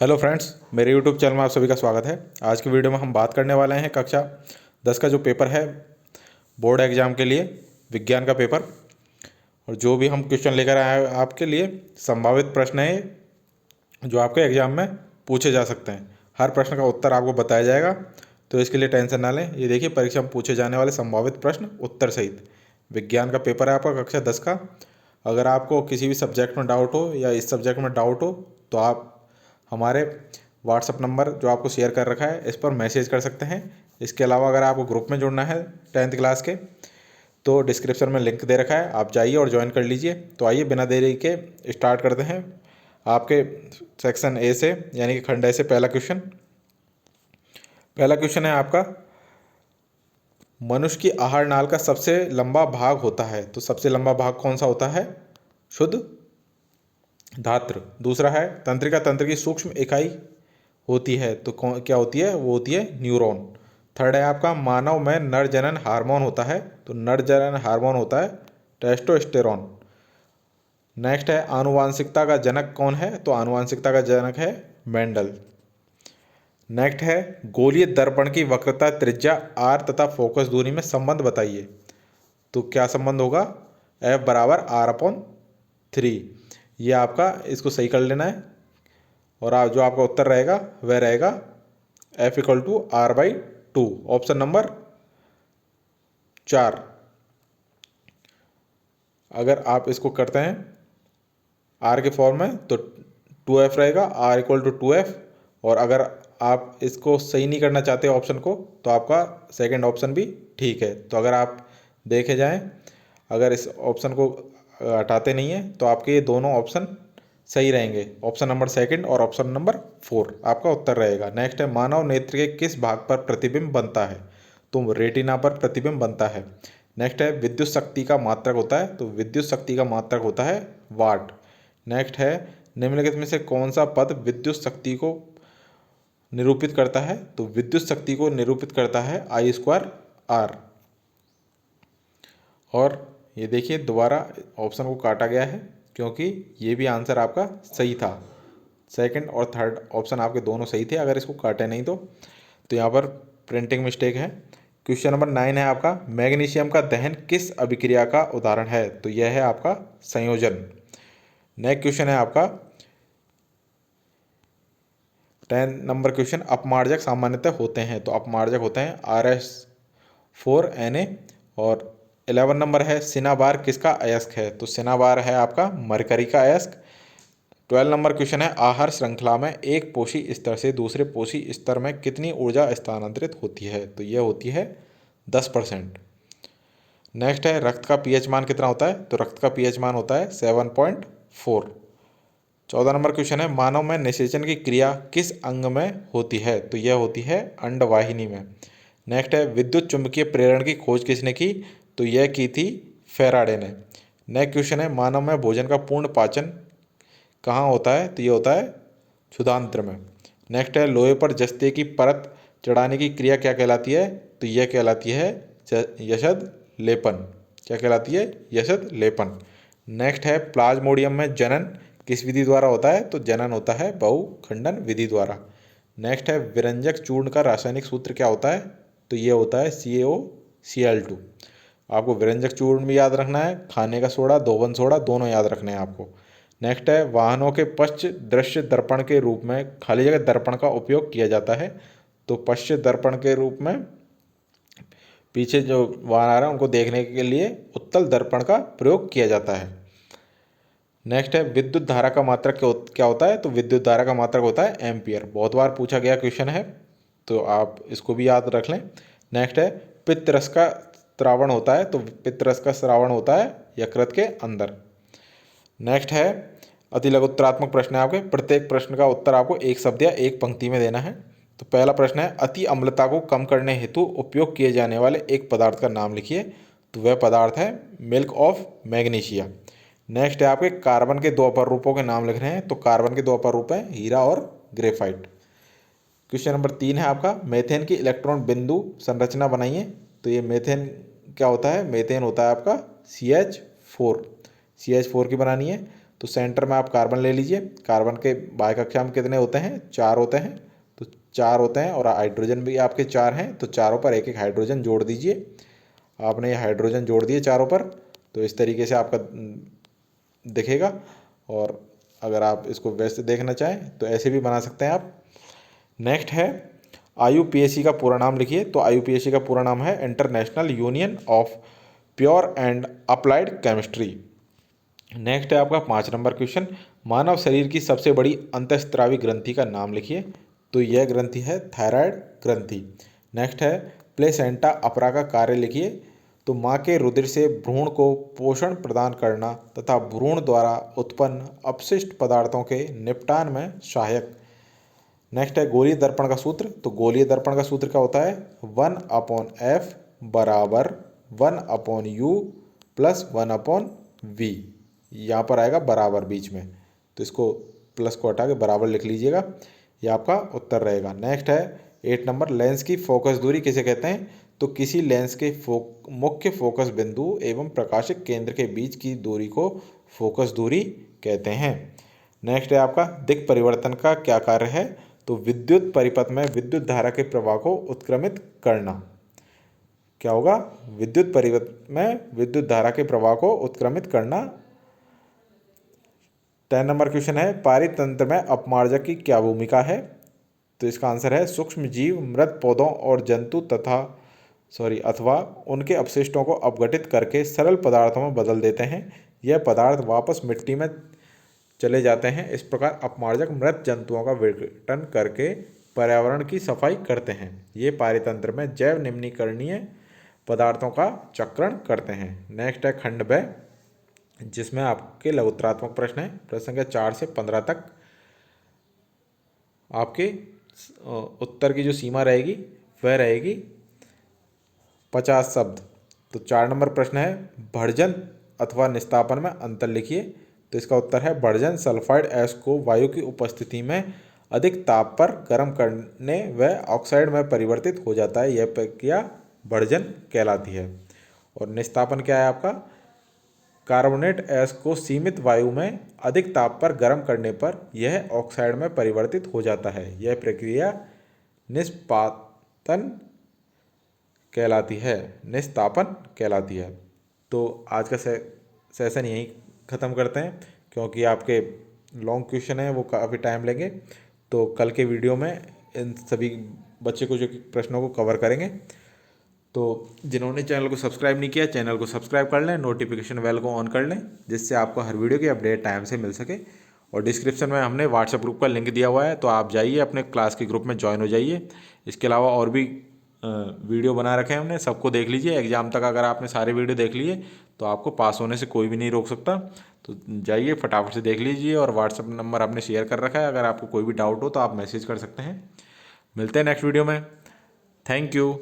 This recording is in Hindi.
हेलो फ्रेंड्स, मेरे यूट्यूब चैनल में आप सभी का स्वागत है। आज की वीडियो में हम बात करने वाले हैं कक्षा 10 का जो पेपर है बोर्ड एग्जाम के लिए, विज्ञान का पेपर। और जो भी हम क्वेश्चन लेकर आए हैं आपके लिए संभावित प्रश्न है जो आपके एग्जाम में पूछे जा सकते हैं। हर प्रश्न का उत्तर आपको बताया जाएगा, तो इसके लिए टेंशन ना लें। ये देखिए, परीक्षा में पूछे जाने वाले संभावित प्रश्न उत्तर सहित विज्ञान का पेपर है आपका कक्षा 10 का। अगर आपको किसी भी सब्जेक्ट में डाउट हो या इस सब्जेक्ट में डाउट हो तो आप हमारे व्हाट्सअप नंबर जो आपको शेयर कर रखा है इस पर मैसेज कर सकते हैं। इसके अलावा अगर आपको ग्रुप में जुड़ना है 10th क्लास के, तो डिस्क्रिप्शन में लिंक दे रखा है, आप जाइए और ज्वाइन कर लीजिए। तो आइए बिना देरी के स्टार्ट करते हैं आपके सेक्शन ए से, यानी कि खंड ए से। पहला क्वेश्चन है आपका, मनुष्य की आहार नाल का सबसे लंबा भाग होता है, तो सबसे लंबा भाग कौन सा होता है? शुद्ध धात्र। दूसरा है, तंत्रिका तंत्र की सूक्ष्म इकाई होती है, तो क्या होती है? वो होती है न्यूरॉन। थर्ड है आपका, मानव में नर जनन हार्मोन होता है, तो नर जनन हार्मोन होता है टेस्टोस्टेरोन। नेक्स्ट है, आनुवांशिकता का जनक कौन है? तो आनुवांशिकता का जनक है मेंडल। नेक्स्ट है, गोलीय दर्पण की वक्रता त्रिज्या आर तथा फोकस दूरी में संबंध बताइए, तो क्या संबंध होगा? एफ बराबर आर अपॉन 3। ये आपका इसको सही कर लेना है, और जो आपका उत्तर रहेगा वह रहेगा F equal to R by 2, option number 4। अगर आप इसको करते हैं आर के फॉर्म में तो 2f रहेगा, आर इक्वल टू 2f। और अगर आप इसको सही नहीं करना चाहते ऑप्शन को, तो आपका सेकंड ऑप्शन भी ठीक है। तो अगर आप देखे जाएं, अगर इस ऑप्शन को हटाते नहीं हैं तो आपके ये दोनों ऑप्शन सही रहेंगे, ऑप्शन नंबर सेकंड और ऑप्शन नंबर 4 आपका उत्तर रहेगा। नेक्स्ट है, मानव नेत्र के किस भाग पर प्रतिबिंब बनता है? तो रेटिना पर प्रतिबिंब बनता है। नेक्स्ट है, विद्युत शक्ति का मात्रक होता है, तो विद्युत शक्ति का मात्रक होता है वाट। नेक्स्ट है, निम्नलिखित में से कौन सा पद विद्युत शक्ति को निरूपित करता है? तो विद्युत शक्ति को निरूपित करता है आई स्क्वायर आर। और ये देखिए, दोबारा ऑप्शन को काटा गया है क्योंकि ये भी आंसर आपका सही था। सेकंड और थर्ड ऑप्शन आपके दोनों सही थे, अगर इसको काटे नहीं तो यहाँ पर प्रिंटिंग मिस्टेक है। क्वेश्चन नंबर 9 है आपका, मैग्नीशियम का दहन किस अभिक्रिया का उदाहरण है? तो यह है आपका संयोजन। नेक्स्ट क्वेश्चन है आपका 10 नंबर क्वेश्चन, अपमार्जक सामान्यतः होते हैं, तो अपमार्जक होते हैं RS4Na। और 11 नंबर है, सिनाबार किसका अयस्क है? तो सिनाबार है आपका मरकरी का अयस्क। 12 नंबर क्वेश्चन है, आहार श्रृंखला में एक पोषी स्तर से दूसरे पोषी स्तर में कितनी ऊर्जा स्थानांतरित होती है? तो यह होती है 10%। नेक्स्ट है, रक्त का पीएच मान कितना होता है? तो रक्त का पीएच मान होता है 7.4। 14 नंबर क्वेश्चन है, मानव में निषेचन की क्रिया किस अंग में होती है? तो यह होती है अंडवाहिनी में। नेक्स्ट है, विद्युत चुंबकीय प्रेरण की खोज किसने की? तो यह की थी फेराडे ने। नेक्स्ट क्वेश्चन है, मानव में भोजन का पूर्ण पाचन कहाँ होता है? तो ये होता है क्षुधांत्र में। नेक्स्ट है, लोहे पर जस्ते की परत चढ़ाने की क्रिया क्या कहलाती है? तो यह कहलाती है यशद लेपन। क्या कहलाती है? यशद लेपन। नेक्स्ट है, प्लाज्मोडियम में जनन किस विधि द्वारा होता है? तो जनन होता है बहुखंडन विधि द्वारा। नेक्स्ट है, विरंजक चूर्ण का रासायनिक सूत्र क्या होता है? तो ये होता है CaOCl2। आपको विरंजक चूर्ण भी याद रखना है, खाने का सोडा, दोवन सोडा, दोनों याद रखने हैं आपको। नेक्स्ट है, वाहनों के पश्च दृश्य दर्पण के रूप में खाली जगह दर्पण का उपयोग किया जाता है, तो पश्च दर्पण के रूप में पीछे जो वाहन आ रहे हैं उनको देखने के लिए उत्तल दर्पण का प्रयोग किया जाता है। नेक्स्ट है, विद्युत धारा का मात्रक क्या होता है? तो विद्युत धारा का मात्रक होता है एम्पियर। बहुत बार पूछा गया क्वेश्चन है, तो आप इसको भी याद रख लें। नेक्स्ट है, पित्तरस का स्रावण होता है, तो पित्तरस का स्रावण होता है यकृत के अंदर। नेक्स्ट है, अति लघुत्तरात्मक प्रश्न है आपके, प्रत्येक प्रश्न का उत्तर आपको एक शब्द या एक पंक्ति में देना है। तो पहला प्रश्न है, अति अम्लता को कम करने हेतु उपयोग किए जाने वाले एक पदार्थ का नाम लिखिए। तो वह पदार्थ है मिल्क ऑफ मैग्नीशिया। नेक्स्ट है आपके, कार्बन के दो अपर रूपों के नाम लिख रहे हैं, तो कार्बन के दो अपर रूप हैं हीरा और ग्रेफाइट। क्वेश्चन नंबर 3 है आपका, मेथेन की इलेक्ट्रॉन बिंदु संरचना बनाइए। तो ये मेथेन क्या होता है? मेथेन होता है आपका CH4 की बनानी है। तो सेंटर में आप कार्बन ले लीजिए। कार्बन के बाह्य कक्षा में कितने होते हैं? 4 होते हैं। तो 4 होते हैं और हाइड्रोजन भी आपके 4 हैं, तो चारों पर एक एक हाइड्रोजन जोड़ दीजिए। आपने ये हाइड्रोजन जोड़ दिए चारों पर, तो इस तरीके से आपका दिखेगा। और अगर आप इसको वैसे देखना चाहें तो ऐसे भी बना सकते हैं आप। नेक्स्ट है IUPAC का पूरा नाम लिखिए। तो IUPAC का पूरा नाम है international union of pure and applied chemistry. Next है आपका 5 नंबर क्वेश्चन, मानव शरीर की सबसे बड़ी अंतःस्रावी ग्रंथि का नाम लिखिए। तो यह ग्रंथि है थायराइड ग्रंथि। नेक्स्ट है प्लेसेंटा अपरा का कार्य लिखिए। तो माँ के रुधिर से भ्रूण को पोषण प्रदान करना तथा भ्रूण द्वारा उत्पन्न अपशिष्ट पदार्थों के निपटान में सहायक। नेक्स्ट है गोलीय दर्पण का सूत्र। तो गोलीय दर्पण का सूत्र क्या होता है? 1/F बराबर 1/U प्लस 1/V। यहाँ पर आएगा बराबर बीच में, तो इसको प्लस को हटा के बराबर लिख लीजिएगा, ये आपका उत्तर रहेगा। नेक्स्ट है 8 नंबर, लेंस की फोकस दूरी किसे कहते हैं? तो किसी लेंस के मुख्य फोकस बिंदु एवं प्रकाशिक केंद्र के बीच की दूरी को फोकस दूरी कहते हैं। नेक्स्ट है आपका दिक् परिवर्तन का क्या कार्य है? तो विद्युत परिपथ में विद्युत धारा के प्रवाह को उत्क्रमित करना। क्या होगा? विद्युत परिपथ में विद्युत धारा के प्रवाह को उत्क्रमित करना। 10 नंबर क्वेश्चन है पारितंत्र में अपमार्जक की क्या भूमिका है? तो इसका आंसर है सूक्ष्म जीव मृत पौधों और जंतु अथवा उनके अपशिष्टों को अपघटित करके सरल पदार्थों में बदल देते हैं। यह पदार्थ वापस मिट्टी में चले जाते हैं। इस प्रकार अपमार्जक मृत जंतुओं का विघटन करके पर्यावरण की सफाई करते हैं। ये पारितंत्र में जैव निम्नीकरणीय पदार्थों का चक्रण करते हैं। नेक्स्ट है खंड ब, जिसमें आपके लघुत्तरात्मक प्रश्न है। प्रश्न संख्या 4 से 15 तक आपके उत्तर की जो सीमा रहेगी वह रहेगी 50 शब्द। तो 4 नंबर प्रश्न है भर्जन अथवा निस्तापन में अंतर लिखिए। तो इसका उत्तर है भर्जन सल्फाइड ऐश को वायु की उपस्थिति में अधिक ताप पर गर्म करने व ऑक्साइड में परिवर्तित हो जाता है। यह प्रक्रिया भर्जन कहलाती है। और निस्तापन क्या है आपका? कार्बोनेट ऐश को सीमित वायु में अधिक ताप पर गर्म करने पर यह ऑक्साइड में परिवर्तित हो जाता है। यह प्रक्रिया निस्तापन कहलाती है। तो आज का सेशन यहीं ख़त्म करते हैं, क्योंकि आपके लॉन्ग क्वेश्चन हैं वो काफ़ी टाइम लेंगे। तो कल के वीडियो में इन सभी बच्चे को जो प्रश्नों को कवर करेंगे। तो जिन्होंने चैनल को सब्सक्राइब नहीं किया, चैनल को सब्सक्राइब कर लें, नोटिफिकेशन बेल को ऑन कर लें, जिससे आपको हर वीडियो की अपडेट टाइम से मिल सके। और डिस्क्रिप्शन में हमने व्हाट्सएप ग्रुप का लिंक दिया हुआ है, तो आप जाइए अपने क्लास के ग्रुप में ज्वाइन हो जाइए। इसके अलावा और भी वीडियो बना रखे हैं हमने, सबको देख लीजिए। एग्जाम तक अगर आपने सारे वीडियो देख लिए तो आपको पास होने से कोई भी नहीं रोक सकता। तो जाइए फटाफट से देख लीजिए। और व्हाट्सएप नंबर आपने शेयर कर रखा है, अगर आपको कोई भी डाउट हो तो आप मैसेज कर सकते हैं। मिलते हैं नेक्स्ट वीडियो में। Thank you.